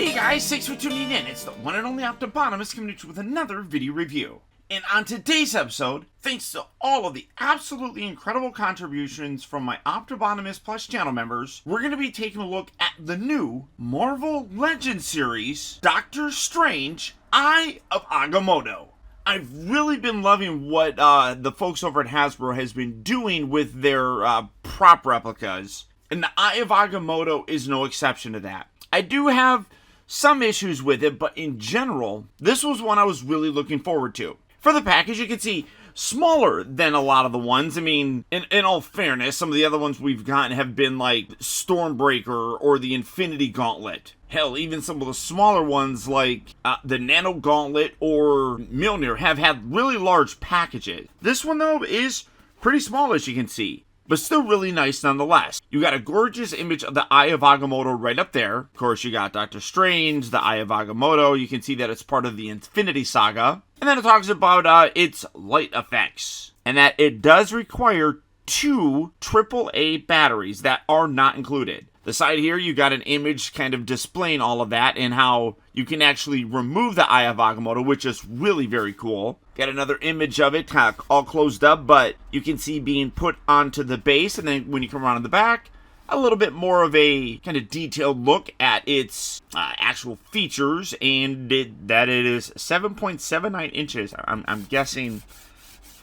Hey guys, thanks for tuning in. It's the one and only Optibotimus coming at you with another video review. And on today's episode, thanks to all of the absolutely incredible contributions from my Optibotimus Plus channel members, we're going to be taking a look at the new Marvel Legends series, Doctor Strange, Eye of Agamotto. I've really been loving what the folks over at Hasbro has been doing with their prop replicas, and the Eye of Agamotto is no exception to that. I do have some issues with it, but in general, this was one I was really looking forward to. For the package, you can see smaller than a lot of the ones. I mean, in all fairness, some of the other ones we've gotten have been like Stormbreaker or the Infinity Gauntlet. Hell, even some of the smaller ones like the Nano Gauntlet or Mjolnir have had really large packages. This one, though, is pretty small, as you can see, but still really nice nonetheless. You got a gorgeous image of the Eye of Agamotto right up there. Of course, you got Doctor Strange, the Eye of Agamotto. You can see that it's part of the Infinity Saga. And then it talks about its light effects, and that it does require 2 AAA batteries that are not included. The side here, you got an image kind of displaying all of that and how you can actually remove the Eye of Agamotto, which is really very cool. Got another image of it kind of all closed up, but you can see being put onto the base, and then when you come around on the back, a little bit more of a kind of detailed look at its actual features, and that it is 7.79 inches. I'm guessing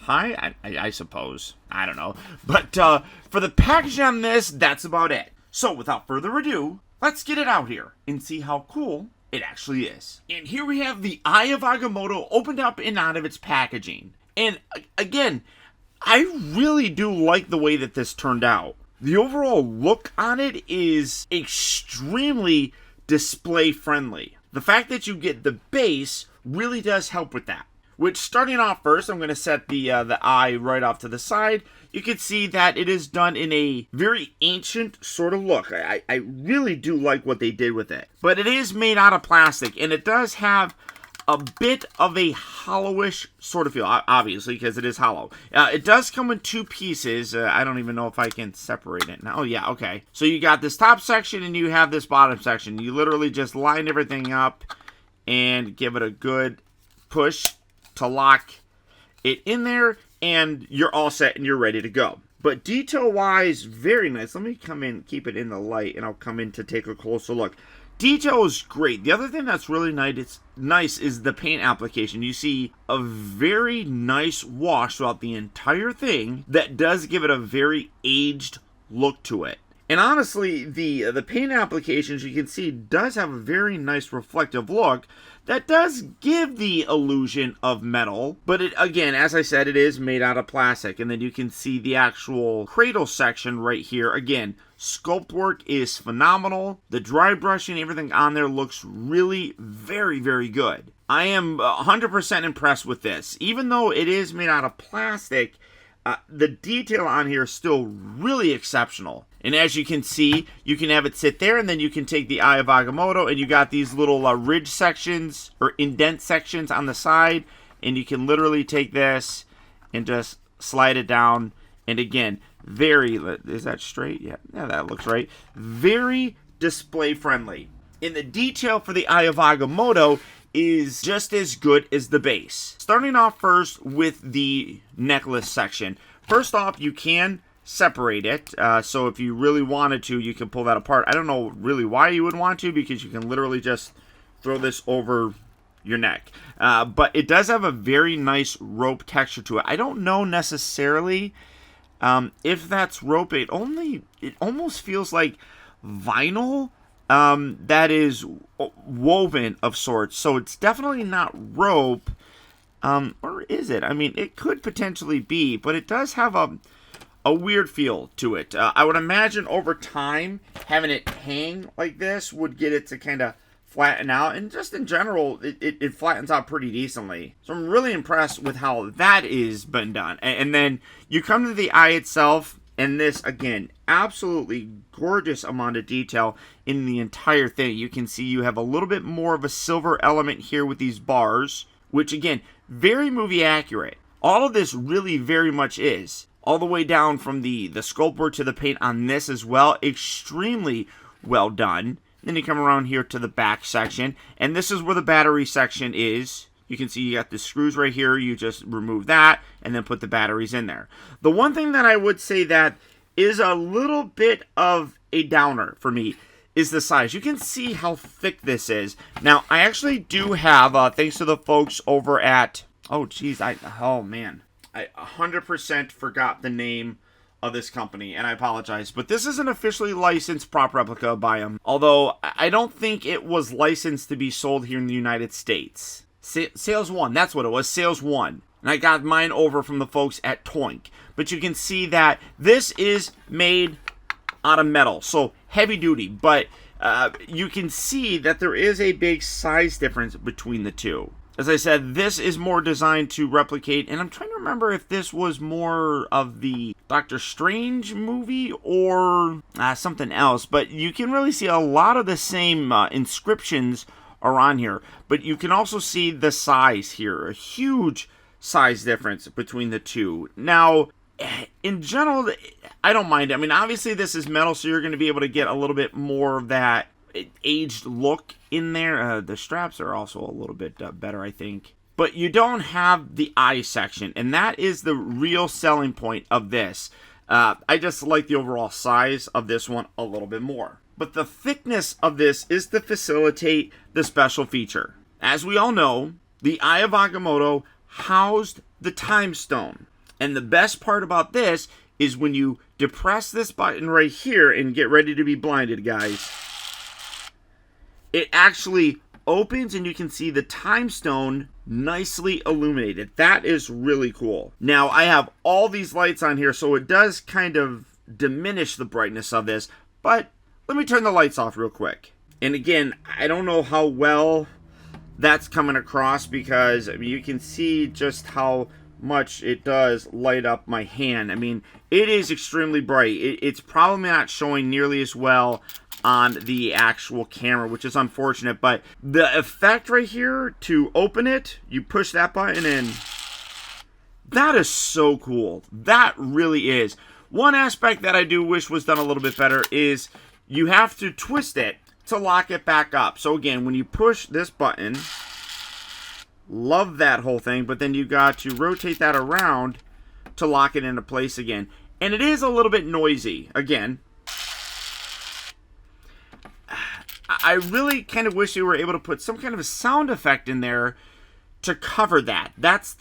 high, I suppose. I don't know. But for the packaging on this, that's about it. So without further ado, let's get it out here and see how cool it actually is. And here we have the Eye of Agamotto opened up and out of its packaging. And again, I really do like the way that this turned out. The overall look on it is extremely display friendly. The fact that you get the base really does help with that. Which, starting off first, I'm going to set the eye right off to the side. You can see that it is done in a very ancient sort of look. I really do like what they did with it. But it is made out of plastic, and it does have a bit of a hollowish sort of feel, obviously, because it is hollow. It does come in 2 pieces. I don't even know if I can separate it now. Oh, yeah, okay. So you got this top section, and you have this bottom section. You literally just line everything up and give it a good push to lock it in there, and you're all set and you're ready to go. But detail-wise, very nice. Let me come in, keep it in the light, and I'll come in to take a closer look. Detail is great. The other thing that's really nice is the paint application. You see a very nice wash throughout the entire thing that does give it a very aged look to it. And honestly, the paint applications, you can see, does have a very nice reflective look that does give the illusion of metal. But it, again, as I said, it is made out of plastic. And then you can see the actual cradle section right here. Again, sculpt work is phenomenal. The dry brushing, everything on there looks really very, very good. I am 100% impressed with this. Even though it is made out of plastic, the detail on here is still really exceptional. And as you can see, you can have it sit there, and then you can take the Eye of Agamotto, and you got these little ridge sections, or indent sections on the side, and you can literally take this and just slide it down. And again, is that straight? Yeah, that looks right. Very display friendly. And the detail for the Eye of Agamotto is just as good as the base. Starting off first with the necklace section. First off, you can separate it. So if you really wanted to, you can pull that apart. I don't know really why you would want to, because you can literally just throw this over your neck. But it does have a very nice rope texture to it. I don't know necessarily if that's rope. It almost feels like vinyl that is woven of sorts. So it's definitely not rope. Or is it? I mean, it could potentially be, but it does have a weird feel to it. I would imagine over time, having it hang like this would get it to kind of flatten out. And just in general, it flattens out pretty decently. So I'm really impressed with how that is been done. And then you come to the eye itself, and this, again, absolutely gorgeous amount of detail in the entire thing. You can see you have a little bit more of a silver element here with these bars, which, again, very movie accurate. All of this really very much is. All the way down from the sculpt work to the paint on this as well. Extremely well done. Then you come around here to the back section, and this is where the battery section is. You can see you got the screws right here. You just remove that and then put the batteries in there. The one thing that I would say that is a little bit of a downer for me is the size. You can see how thick this is. Now, I actually do have, thanks to the folks over at, oh man, I 100% forgot the name of this company, and I apologize, but this is an officially licensed prop replica by them, although I don't think it was licensed to be sold here in the United States. Sales One, that's what it was, Sales One. And I got mine over from the folks at Toink. But you can see that this is made out of metal, so heavy duty, but you can see that there is a big size difference between the two. As I said, this is more designed to replicate, and I'm trying to remember if this was more of the Doctor Strange movie or something else, but you can really see a lot of the same inscriptions are on here, but you can also see the size here, a huge size difference between the two. Now, in general, I don't mind. I mean, obviously this is metal, so you're going to be able to get a little bit more of that aged look in there. The straps are also a little bit better, I think. But you don't have the eye section, and that is the real selling point of this. I just like the overall size of this one a little bit more. But the thickness of this is to facilitate the special feature. As we all know, the Eye of Agamotto housed the Time Stone. And the best part about this is when you depress this button right here and get ready to be blinded, guys, it actually opens and you can see the Time Stone nicely illuminated. That is really cool. Now, I have all these lights on here, so it does kind of diminish the brightness of this, but let me turn the lights off real quick. And again, I don't know how well that's coming across because I mean, you can see just how much it does light up my hand. I mean, it is extremely bright. It's probably not showing nearly as well on the actual camera, which is unfortunate, but the effect right here to open it, you push that button in, that is so cool. That really is. One aspect that I do wish was done a little bit better is you have to twist it to lock it back up. So again, when you push this button, love that whole thing, but then you got to rotate that around to lock it into place again. And it is a little bit noisy. Again, I really kind of wish they were able to put some kind of a sound effect in there to cover that. That's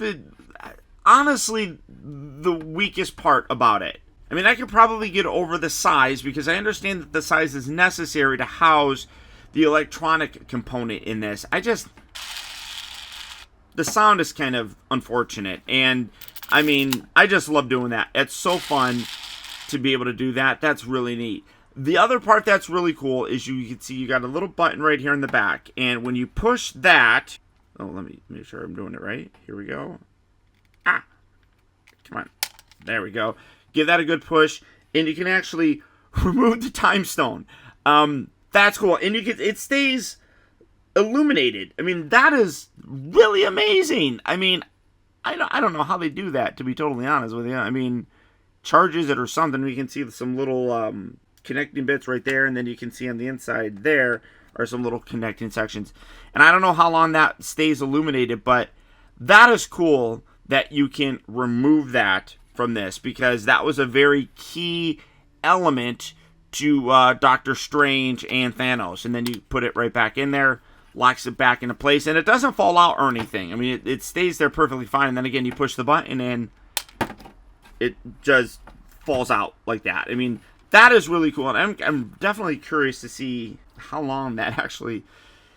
honestly the weakest part about it. I mean, I could probably get over the size because I understand that the size is necessary to house the electronic component in this. The sound is kind of unfortunate, and I mean, I just love doing that. It's so fun to be able to do that. That's really neat. The other part that's really cool is you can see you got a little button right here in the back, and when you push that, oh, let me make sure I'm doing it right. Here we go. Come on. There we go. Give that a good push, and you can actually remove the Time Stone. That's cool, and it stays illuminated. I mean, that is really amazing. I mean, I don't know how they do that, to be totally honest with you. I mean, charges it or something. We can see some little connecting bits right there, and then you can see on the inside there are some little connecting sections. And I don't know how long that stays illuminated, but that is cool that you can remove that from this, because that was a very key element to Doctor Strange and Thanos. And then you put it right back in there, locks it back into place, and it doesn't fall out or anything. I mean, it stays there perfectly fine, and then again, you push the button and it just falls out like that. I mean, that is really cool, and I'm definitely curious to see how long that actually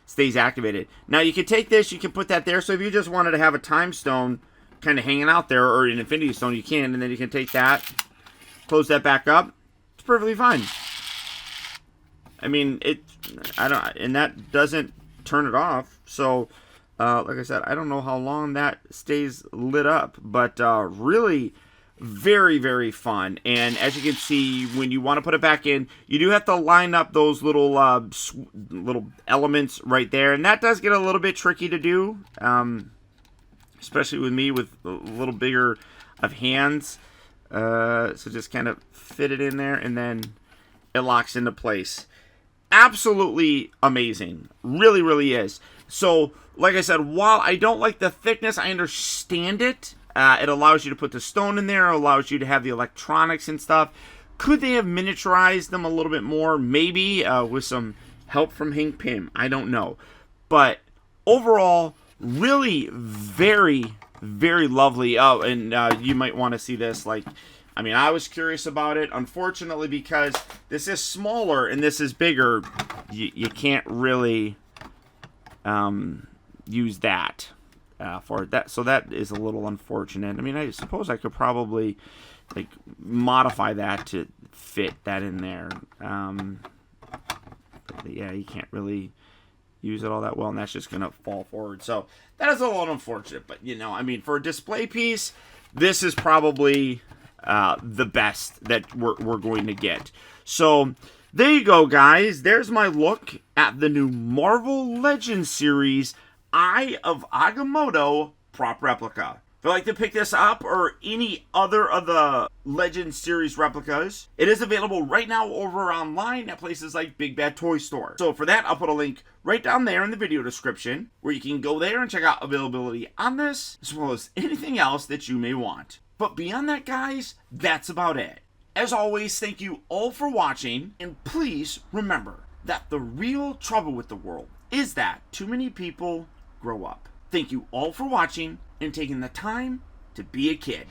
stays activated. Now, you can take this, you can put that there, so if you just wanted to have a Time Stone kind of hanging out there, or an Infinity Stone, you can, and then you can take that, close that back up. It's perfectly fine. I mean, and that doesn't turn it off. So, like I said, I don't know how long that stays lit up, but really very, very fun. And as you can see, when you want to put it back in, you do have to line up those little little elements right there, and that does get a little bit tricky to do. Especially with me with a little bigger of hands. So just kind of fit it in there, and then it locks into place. absolutely amazing. Really, really is. So, like I said, while I don't like the thickness, I understand it. It allows you to put the stone in there, allows you to have the electronics and stuff. Could they have miniaturized them a little bit more? Maybe, with some help from Hank Pym. I don't know. But overall, really very, very lovely. Oh, and you might want to see this. Like, I mean, I was curious about it. Unfortunately, because this is smaller and this is bigger, you can't really use that for that. So that is a little unfortunate. I mean, I suppose I could probably like modify that to fit that in there. But yeah, you can't really use it all that well, and that's just gonna fall forward. So that is a little unfortunate. But you know, I mean, for a display piece, this is probably the best that we're going to get. So there you go, guys. There's my look at the new Marvel Legends series Eye of Agamotto prop replica. If you'd like to pick this up or any other of the Legends series replicas, it is available right now over online at places like Big Bad Toy Store. So for that, I'll put a link right down there in the video description where you can go there and check out availability on this, as well as anything else that you may want. But beyond that, guys, that's about it. As always, thank you all for watching, and please remember that the real trouble with the world is that too many people grow up. Thank you all for watching and taking the time to be a kid.